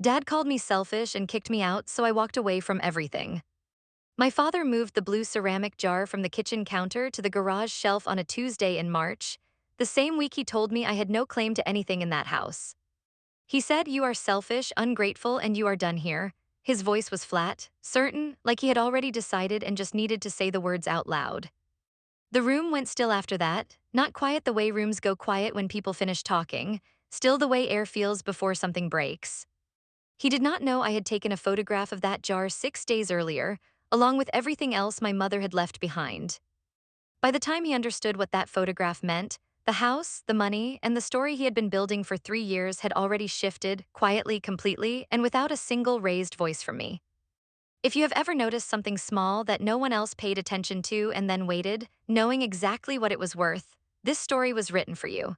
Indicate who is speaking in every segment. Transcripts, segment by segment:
Speaker 1: Dad called me selfish and kicked me out, so I walked away from everything. My father moved the blue ceramic jar from the kitchen counter to the garage shelf on a Tuesday in March, the same week he told me I had no claim to anything in that house. He said, "You are selfish, ungrateful, and you are done here." His voice was flat, certain, like he had already decided and just needed to say the words out loud. The room went still after that, not quiet the way rooms go quiet when people finish talking, still the way air feels before something breaks. He did not know I had taken a photograph of that jar 6 days earlier, along with everything else my mother had left behind. By the time he understood what that photograph meant, the house, the money, and the story he had been building for 3 years had already shifted, quietly, completely, and without a single raised voice from me. If you have ever noticed something small that no one else paid attention to and then waited, knowing exactly what it was worth, this story was written for you.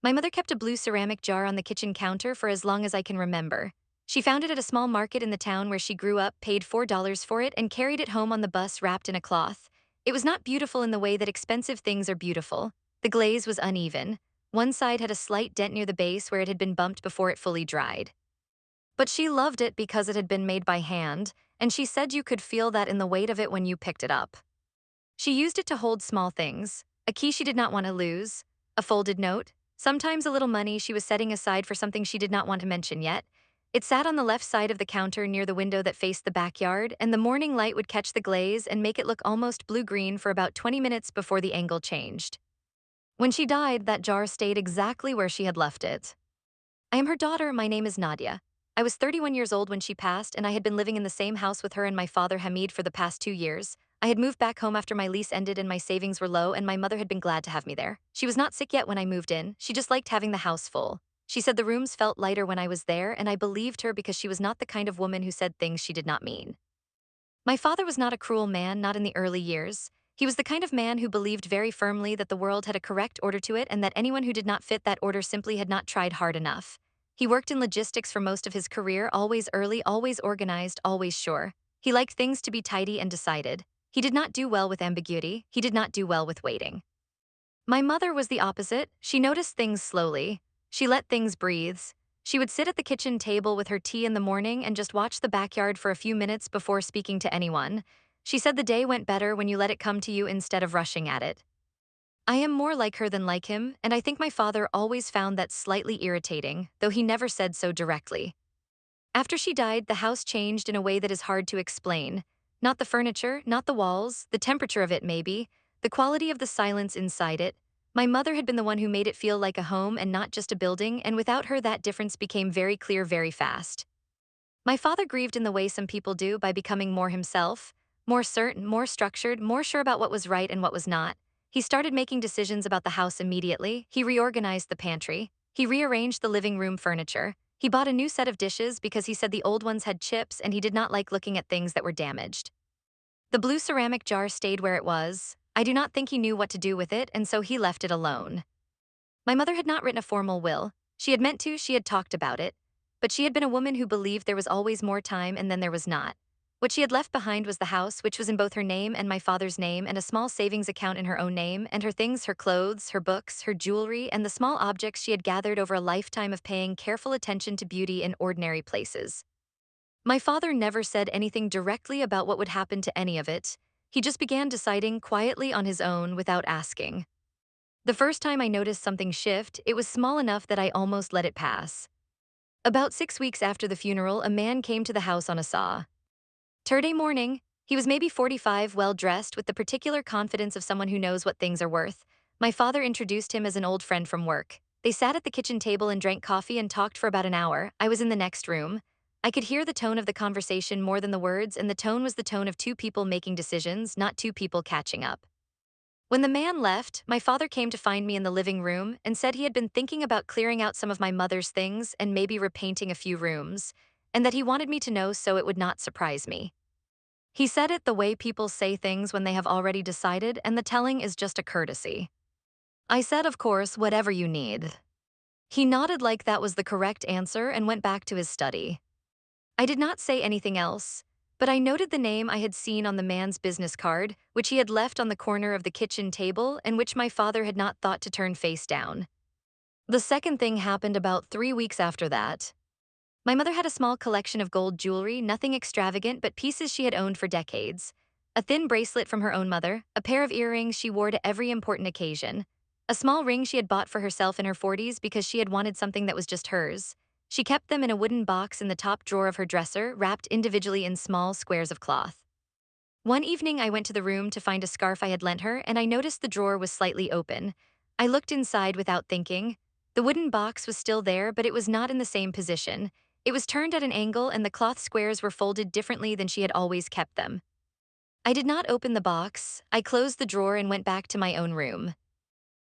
Speaker 1: My mother kept a blue ceramic jar on the kitchen counter for as long as I can remember. She found it at a small market in the town where she grew up, paid $4 for it, and carried it home on the bus wrapped in a cloth. It was not beautiful in the way that expensive things are beautiful. The glaze was uneven. One side had a slight dent near the base where it had been bumped before it fully dried. But she loved it because it had been made by hand, and she said you could feel that in the weight of it when you picked it up. She used it to hold small things, a key she did not want to lose, a folded note, sometimes a little money she was setting aside for something she did not want to mention yet. It sat on the left side of the counter near the window that faced the backyard, and the morning light would catch the glaze and make it look almost blue-green for about 20 minutes before the angle changed. When she died, that jar stayed exactly where she had left it. I am her daughter, my name is Nadia. I was 31 years old when she passed, and I had been living in the same house with her and my father Hamid for the past 2 years. I had moved back home after my lease ended and my savings were low, and my mother had been glad to have me there. She was not sick yet when I moved in, she just liked having the house full. She said the rooms felt lighter when I was there, and I believed her because she was not the kind of woman who said things she did not mean. My father was not a cruel man, not in the early years. He was the kind of man who believed very firmly that the world had a correct order to it and that anyone who did not fit that order simply had not tried hard enough. He worked in logistics for most of his career, always early, always organized, always sure. He liked things to be tidy and decided. He did not do well with ambiguity. He did not do well with waiting. My mother was the opposite. She noticed things slowly. She let things breathe. She would sit at the kitchen table with her tea in the morning and just watch the backyard for a few minutes before speaking to anyone. She said the day went better when you let it come to you instead of rushing at it. I am more like her than like him, and I think my father always found that slightly irritating, though he never said so directly. After she died, the house changed in a way that is hard to explain. Not the furniture, not the walls, the temperature of it maybe, the quality of the silence inside it. My mother had been the one who made it feel like a home and not just a building, and without her that difference became very clear very fast. My father grieved in the way some people do by becoming more himself, more certain, more structured, more sure about what was right and what was not. He started making decisions about the house immediately. He reorganized the pantry. He rearranged the living room furniture. He bought a new set of dishes because he said the old ones had chips and he did not like looking at things that were damaged. The blue ceramic jar stayed where it was. I do not think he knew what to do with it, and so he left it alone. My mother had not written a formal will. She had meant to, she had talked about it. But she had been a woman who believed there was always more time and then there was not. What she had left behind was the house, which was in both her name and my father's name, and a small savings account in her own name, and her things, her clothes, her books, her jewelry, and the small objects she had gathered over a lifetime of paying careful attention to beauty in ordinary places. My father never said anything directly about what would happen to any of it. He just began deciding quietly on his own without asking. The first time I noticed something shift, it was small enough that I almost let it pass. About 6 weeks after the funeral, a man came to the house on a Saturday morning. He was maybe 45, well-dressed, with the particular confidence of someone who knows what things are worth. My father introduced him as an old friend from work. They sat at the kitchen table and drank coffee and talked for about an hour. I was in the next room. I could hear the tone of the conversation more than the words, and the tone was the tone of two people making decisions, not two people catching up. When the man left, my father came to find me in the living room and said he had been thinking about clearing out some of my mother's things and maybe repainting a few rooms, and that he wanted me to know so it would not surprise me. He said it the way people say things when they have already decided, and the telling is just a courtesy. I said, of course, whatever you need. He nodded like that was the correct answer and went back to his study. I did not say anything else, but I noted the name I had seen on the man's business card, which he had left on the corner of the kitchen table and which my father had not thought to turn face down. The second thing happened about 3 weeks after that. My mother had a small collection of gold jewelry, nothing extravagant, but pieces she had owned for decades. A thin bracelet from her own mother, a pair of earrings she wore to every important occasion, a small ring she had bought for herself in her 40s because she had wanted something that was just hers. She kept them in a wooden box in the top drawer of her dresser, wrapped individually in small squares of cloth. One evening, I went to the room to find a scarf I had lent her, and I noticed the drawer was slightly open. I looked inside without thinking. The wooden box was still there, but it was not in the same position. It was turned at an angle, and the cloth squares were folded differently than she had always kept them. I did not open the box. I closed the drawer and went back to my own room.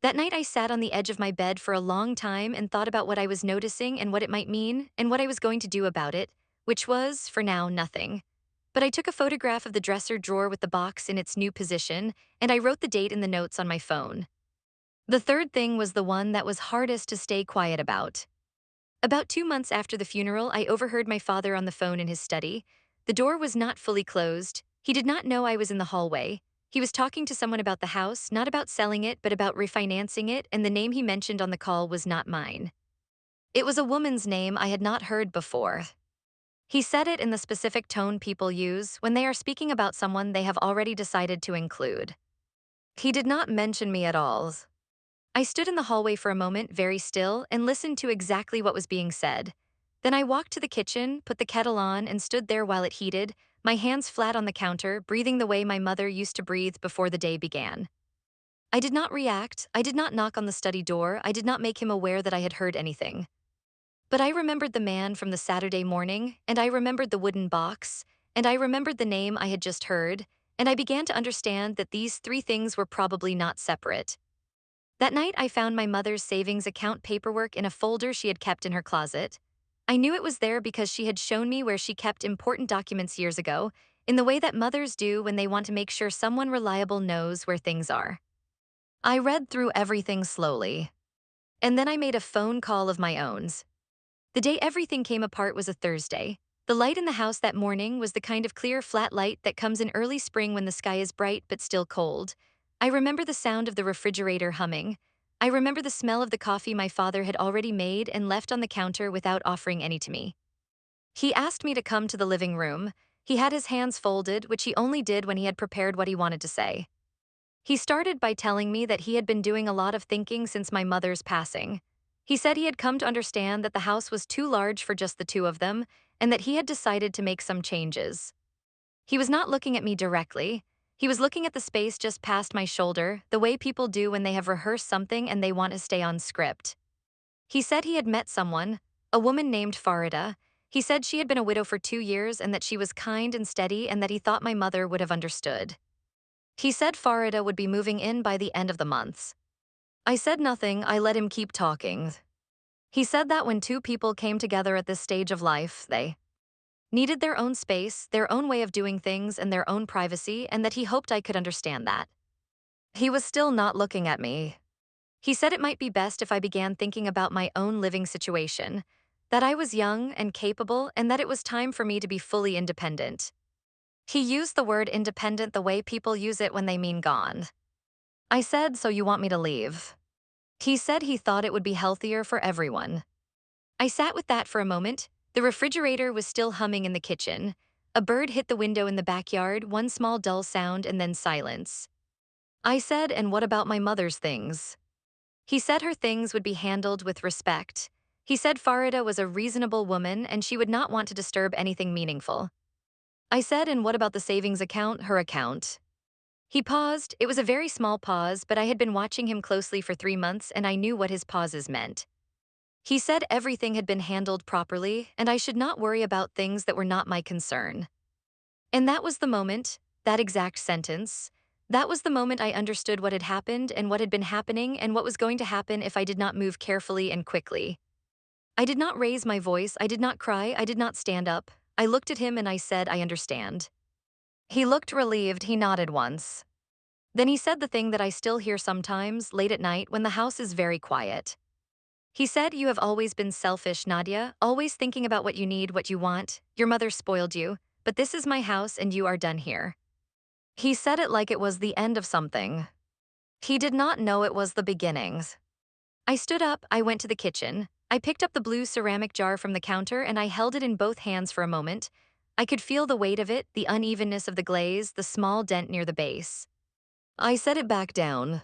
Speaker 1: That night, I sat on the edge of my bed for a long time and thought about what I was noticing and what it might mean and what I was going to do about it, which was, for now, nothing. But I took a photograph of the dresser drawer with the box in its new position, and I wrote the date in the notes on my phone. The third thing was the one that was hardest to stay quiet about. About 2 months after the funeral, I overheard my father on the phone in his study. The door was not fully closed. He did not know I was in the hallway. He was talking to someone about the house, not about selling it, but about refinancing it, and the name he mentioned on the call was not mine. It was a woman's name I had not heard before. He said it in the specific tone people use when they are speaking about someone they have already decided to include. He did not mention me at all. I stood in the hallway for a moment, very still, and listened to exactly what was being said. Then I walked to the kitchen, put the kettle on, and stood there while it heated, my hands flat on the counter, breathing the way my mother used to breathe before the day began. I did not react, I did not knock on the study door, I did not make him aware that I had heard anything. But I remembered the man from the Saturday morning, and I remembered the wooden box, and I remembered the name I had just heard, and I began to understand that these three things were probably not separate. That night, I found my mother's savings account paperwork in a folder she had kept in her closet. I knew it was there because she had shown me where she kept important documents years ago, in the way that mothers do when they want to make sure someone reliable knows where things are. I read through everything slowly, and then I made a phone call of my own. The day everything came apart was a Thursday. The light in the house that morning was the kind of clear, flat light that comes in early spring when the sky is bright but still cold. I remember the sound of the refrigerator humming. I remember the smell of the coffee my father had already made and left on the counter without offering any to me. He asked me to come to the living room. He had his hands folded, which he only did when he had prepared what he wanted to say. He started by telling me that he had been doing a lot of thinking since my mother's passing. He said he had come to understand that the house was too large for just the two of them, and that he had decided to make some changes. He was not looking at me directly. He was looking at the space just past my shoulder, the way people do when they have rehearsed something and they want to stay on script. He said he had met someone, a woman named Farida. He said she had been a widow for 2 years and that she was kind and steady and that he thought my mother would have understood. He said Farida would be moving in by the end of the month. I said nothing, I let him keep talking. He said that when two people came together at this stage of life, they needed their own space, their own way of doing things, and their own privacy, and that he hoped I could understand that. He was still not looking at me. He said it might be best if I began thinking about my own living situation, that I was young and capable, and that it was time for me to be fully independent. He used the word independent the way people use it when they mean gone. I said, "So you want me to leave?" He said he thought it would be healthier for everyone. I sat with that for a moment. The refrigerator was still humming in the kitchen. A bird hit the window in the backyard, one small dull sound, and then silence. I said, "And what about my mother's things?" He said her things would be handled with respect. He said Farida was a reasonable woman and she would not want to disturb anything meaningful. I said, "And what about the savings account, her account?" He paused. It was a very small pause, but I had been watching him closely for 3 months and I knew what his pauses meant. He said everything had been handled properly and I should not worry about things that were not my concern. And that was the moment, that exact sentence. That was the moment I understood what had happened and what had been happening and what was going to happen if I did not move carefully and quickly. I did not raise my voice, I did not cry, I did not stand up. I looked at him and I said, "I understand." He looked relieved, he nodded once. Then he said the thing that I still hear sometimes, late at night, when the house is very quiet. He said, "You have always been selfish, Nadia, always thinking about what you need, what you want. Your mother spoiled you, but this is my house and you are done here." He said it like it was the end of something. He did not know it was the beginnings. I stood up, I went to the kitchen. I picked up the blue ceramic jar from the counter and I held it in both hands for a moment. I could feel the weight of it, the unevenness of the glaze, the small dent near the base. I set it back down.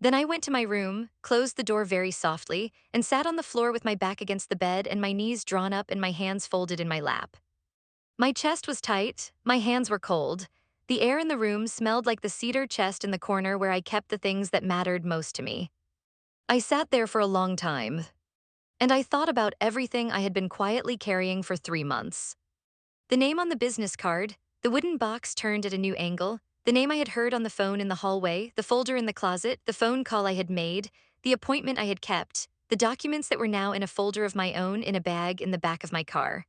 Speaker 1: Then I went to my room, closed the door very softly, and sat on the floor with my back against the bed and my knees drawn up and my hands folded in my lap. My chest was tight, my hands were cold. The air in the room smelled like the cedar chest in the corner where I kept the things that mattered most to me. I sat there for a long time, and I thought about everything I had been quietly carrying for 3 months. The name on the business card, the wooden box turned at a new angle, the name I had heard on the phone in the hallway, the folder in the closet, the phone call I had made, the appointment I had kept, the documents that were now in a folder of my own in a bag in the back of my car.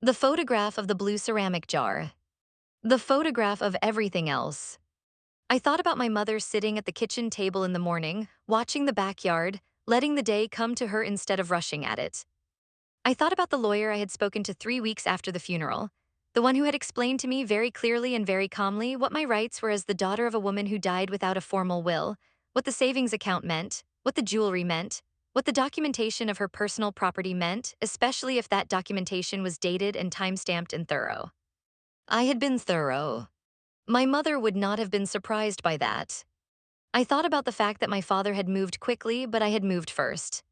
Speaker 1: The photograph of the blue ceramic jar. The photograph of everything else. I thought about my mother sitting at the kitchen table in the morning, watching the backyard, letting the day come to her instead of rushing at it. I thought about the lawyer I had spoken to 3 weeks after the funeral, the one who had explained to me very clearly and very calmly what my rights were as the daughter of a woman who died without a formal will, what the savings account meant, what the jewelry meant, what the documentation of her personal property meant, especially if that documentation was dated and time-stamped and thorough. I had been thorough. My mother would not have been surprised by that. I thought about the fact that my father had moved quickly, but I had moved first.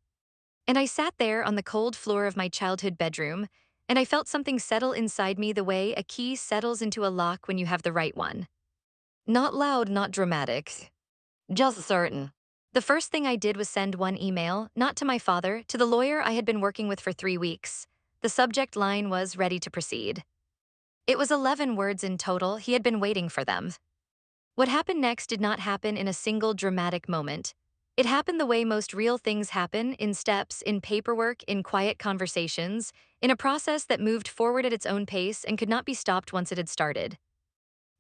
Speaker 1: And I sat there on the cold floor of my childhood bedroom, and I felt something settle inside me the way a key settles into a lock when you have the right one. Not loud, not dramatic. Just certain. The first thing I did was send one email, not to my father, to the lawyer I had been working with for 3 weeks. The subject line was ready to proceed. It was 11 words in total. He had been waiting for them. What happened next did not happen in a single dramatic moment. It happened the way most real things happen, in steps, in paperwork, in quiet conversations, in a process that moved forward at its own pace and could not be stopped once it had started.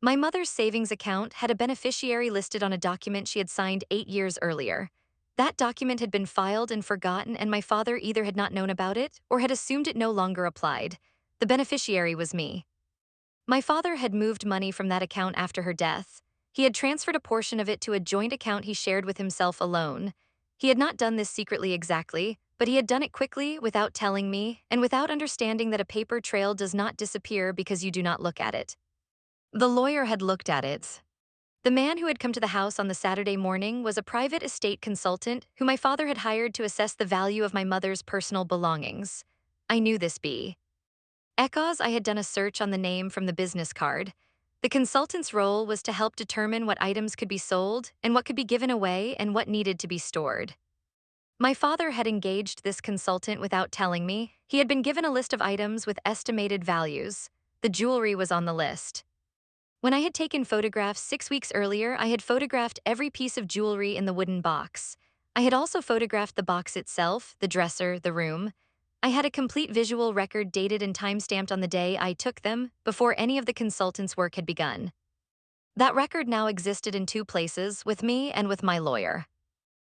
Speaker 1: My mother's savings account had a beneficiary listed on a document she had signed 8 years earlier. That document had been filed and forgotten, and my father either had not known about it or had assumed it no longer applied. The beneficiary was me. My father had moved money from that account after her death. He had transferred a portion of it to a joint account he shared with himself alone. He had not done this secretly exactly, but he had done it quickly, without telling me, and without understanding that a paper trail does not disappear because you do not look at it. The lawyer had looked at it. The man who had come to the house on the Saturday morning was a private estate consultant who my father had hired to assess the value of my mother's personal belongings. I knew this be. Because I had done a search on the name from the business card. The consultant's role was to help determine what items could be sold and what could be given away and what needed to be stored. My father had engaged this consultant without telling me. He had been given a list of items with estimated values. The jewelry was on the list. When I had taken photographs 6 weeks earlier, I had photographed every piece of jewelry in the wooden box. I had also photographed the box itself, the dresser, the room. I had a complete visual record dated and time-stamped on the day I took them, before any of the consultant's work had begun. That record now existed in 2 places, with me and with my lawyer.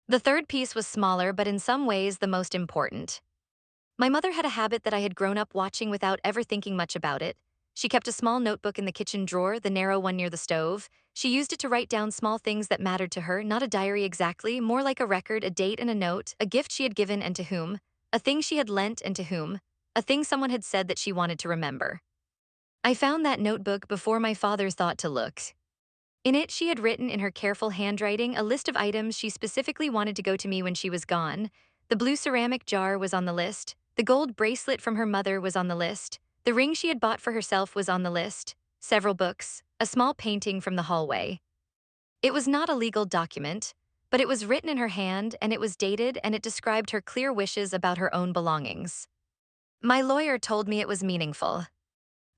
Speaker 1: The third piece was smaller, but in some ways the most important. My mother had a habit that I had grown up watching without ever thinking much about it. She kept a small notebook in the kitchen drawer, the narrow one near the stove. She used it to write down small things that mattered to her, not a diary exactly, more like a record, a date and a note, a gift she had given and to whom, a thing she had lent and to whom, a thing someone had said that she wanted to remember. I found that notebook before my father thought to look. In it, she had written in her careful handwriting a list of items she specifically wanted to go to me when she was gone. The blue ceramic jar was on the list. The gold bracelet from her mother was on the list. The ring she had bought for herself was on the list. Several books, a small painting from the hallway. It was not a legal document, but it was written in her hand and it was dated and it described her clear wishes about her own belongings. My lawyer told me it was meaningful.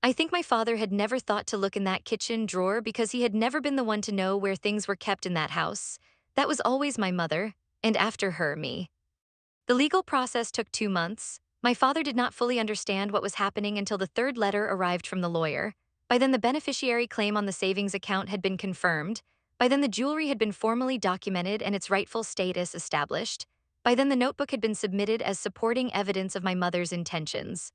Speaker 1: I think my father had never thought to look in that kitchen drawer because he had never been the one to know where things were kept in that house. That was always my mother, and after her, me. The legal process took 2 months. My father did not fully understand what was happening until the third letter arrived from the lawyer. By then, the beneficiary claim on the savings account had been confirmed. By then, the jewelry had been formally documented and its rightful status established. By then, the notebook had been submitted as supporting evidence of my mother's intentions.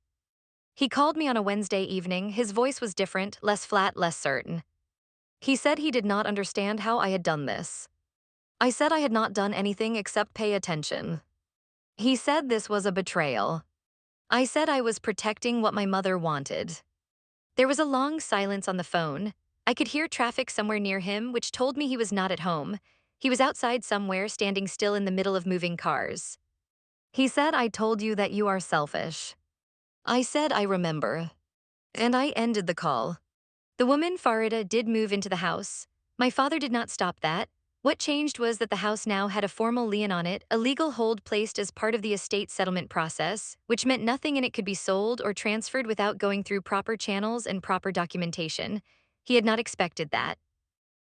Speaker 1: He called me on a Wednesday evening. His voice was different, less flat, less certain. He said he did not understand how I had done this. I said I had not done anything except pay attention. He said this was a betrayal. I said I was protecting what my mother wanted. There was a long silence on the phone. I could hear traffic somewhere near him, which told me he was not at home. He was outside somewhere, standing still in the middle of moving cars. He said, I told you that you are selfish. I said, I remember. And I ended the call. The woman, Farida, did move into the house. My father did not stop that. What changed was that the house now had a formal lien on it, a legal hold placed as part of the estate settlement process, which meant nothing in it could be sold or transferred without going through proper channels and proper documentation. He had not expected that.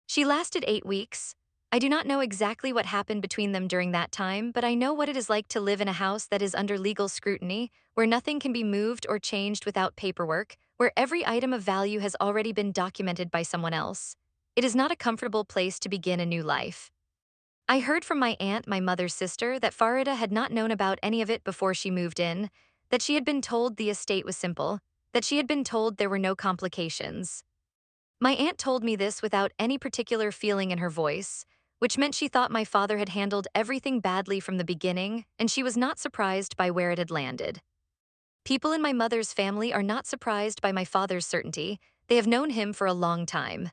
Speaker 1: She lasted 8 weeks. I do not know exactly what happened between them during that time, but I know what it is like to live in a house that is under legal scrutiny, where nothing can be moved or changed without paperwork, where every item of value has already been documented by someone else. It is not a comfortable place to begin a new life. I heard from my aunt, my mother's sister, that Farida had not known about any of it before she moved in, that she had been told the estate was simple, that she had been told there were no complications. My aunt told me this without any particular feeling in her voice, which meant she thought my father had handled everything badly from the beginning, and she was not surprised by where it had landed. People in my mother's family are not surprised by my father's certainty. They have known him for a long time.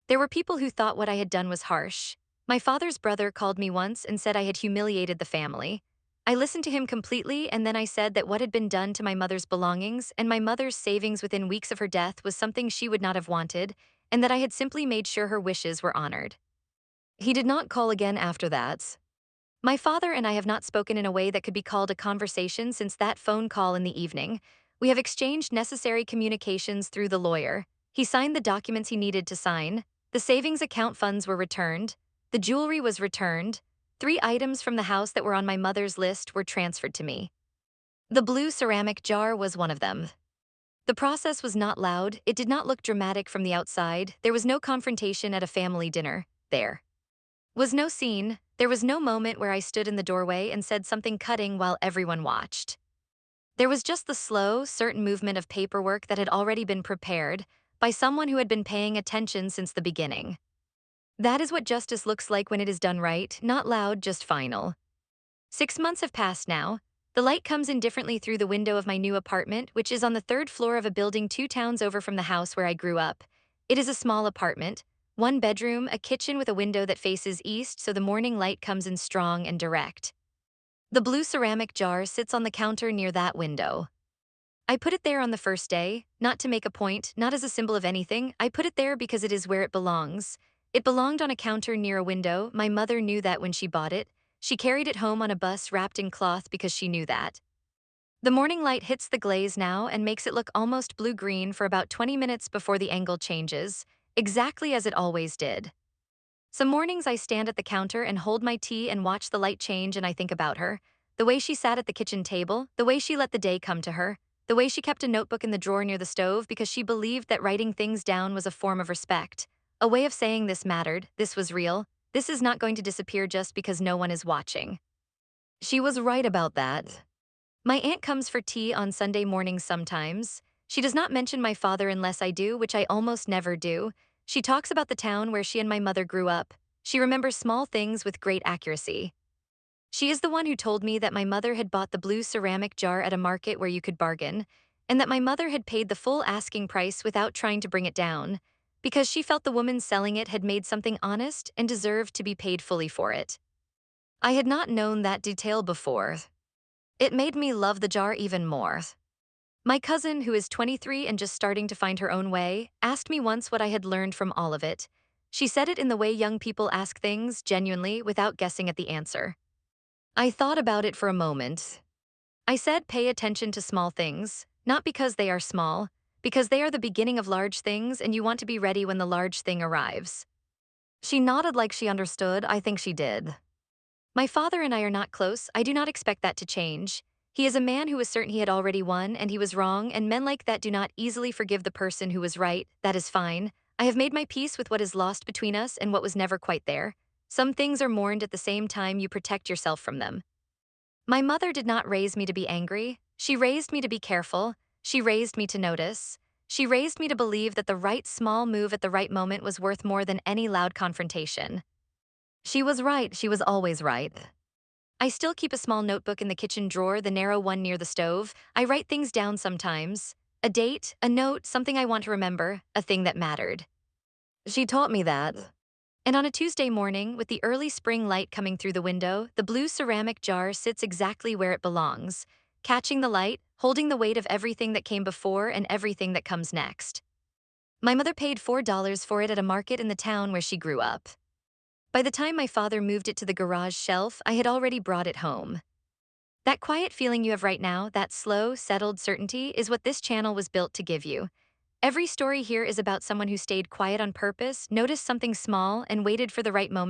Speaker 1: There were people who thought what I had done was harsh. My father's brother called me once and said I had humiliated the family. I listened to him completely, and then I said that what had been done to my mother's belongings and my mother's savings within weeks of her death was something she would not have wanted, and that I had simply made sure her wishes were honored. He did not call again after that. My father and I have not spoken in a way that could be called a conversation since that phone call in the evening. We have exchanged necessary communications through the lawyer. He signed the documents he needed to sign. The savings account funds were returned. The jewelry was returned. 3 items from the house that were on my mother's list were transferred to me. The blue ceramic jar was one of them. The process was not loud. It did not look dramatic from the outside. There was no confrontation at a family dinner. There was no scene. There was no moment where I stood in the doorway and said something cutting while everyone watched. There was just the slow, certain movement of paperwork that had already been prepared by someone who had been paying attention since the beginning. That is what justice looks like when it is done right, not loud, just final. 6 months have passed now. The light comes in differently through the window of my new apartment, which is on the 3rd floor of a building 2 towns over from the house where I grew up. It is a small apartment, 1 bedroom, a kitchen with a window that faces east so the morning light comes in strong and direct. The blue ceramic jar sits on the counter near that window. I put it there on the first day, not to make a point, not as a symbol of anything. I put it there because it is where it belongs. It belonged on a counter near a window. My mother knew that when she bought it. She carried it home on a bus wrapped in cloth because she knew that. The morning light hits the glaze now and makes it look almost blue-green for about 20 minutes before the angle changes, exactly as it always did. Some mornings I stand at the counter and hold my tea and watch the light change, and I think about her. The way she sat at the kitchen table, the way she let the day come to her, the way she kept a notebook in the drawer near the stove because she believed that writing things down was a form of respect. A way of saying this mattered, this was real, this is not going to disappear just because no one is watching. She was right about that. My aunt comes for tea on Sunday mornings sometimes. She does not mention my father unless I do, which I almost never do. She talks about the town where she and my mother grew up. She remembers small things with great accuracy. She is the one who told me that my mother had bought the blue ceramic jar at a market where you could bargain, and that my mother had paid the full asking price without trying to bring it down, because she felt the woman selling it had made something honest and deserved to be paid fully for it. I had not known that detail before. It made me love the jar even more. My cousin, who is 23 and just starting to find her own way, asked me once what I had learned from all of it. She said it in the way young people ask things, genuinely, without guessing at the answer. I thought about it for a moment. I said pay attention to small things, not because they are small, because they are the beginning of large things and you want to be ready when the large thing arrives. She nodded like she understood. I think she did. My father and I are not close. I do not expect that to change. He is a man who was certain he had already won and he was wrong, and men like that do not easily forgive the person who was right. That is fine. I have made my peace with what is lost between us and what was never quite there. Some things are mourned at the same time you protect yourself from them. My mother did not raise me to be angry. She raised me to be careful. She raised me to notice. She raised me to believe that the right small move at the right moment was worth more than any loud confrontation. She was right. She was always right. I still keep a small notebook in the kitchen drawer, the narrow one near the stove. I write things down sometimes. A date, a note, something I want to remember, a thing that mattered. She taught me that. And on a Tuesday morning, with the early spring light coming through the window, the blue ceramic jar sits exactly where it belongs, catching the light, holding the weight of everything that came before and everything that comes next. My mother paid $4 for it at a market in the town where she grew up. By the time my father moved it to the garage shelf, I had already brought it home. That quiet feeling you have right now, that slow, settled certainty, is what this channel was built to give you. Every story here is about someone who stayed quiet on purpose, noticed something small, and waited for the right moment.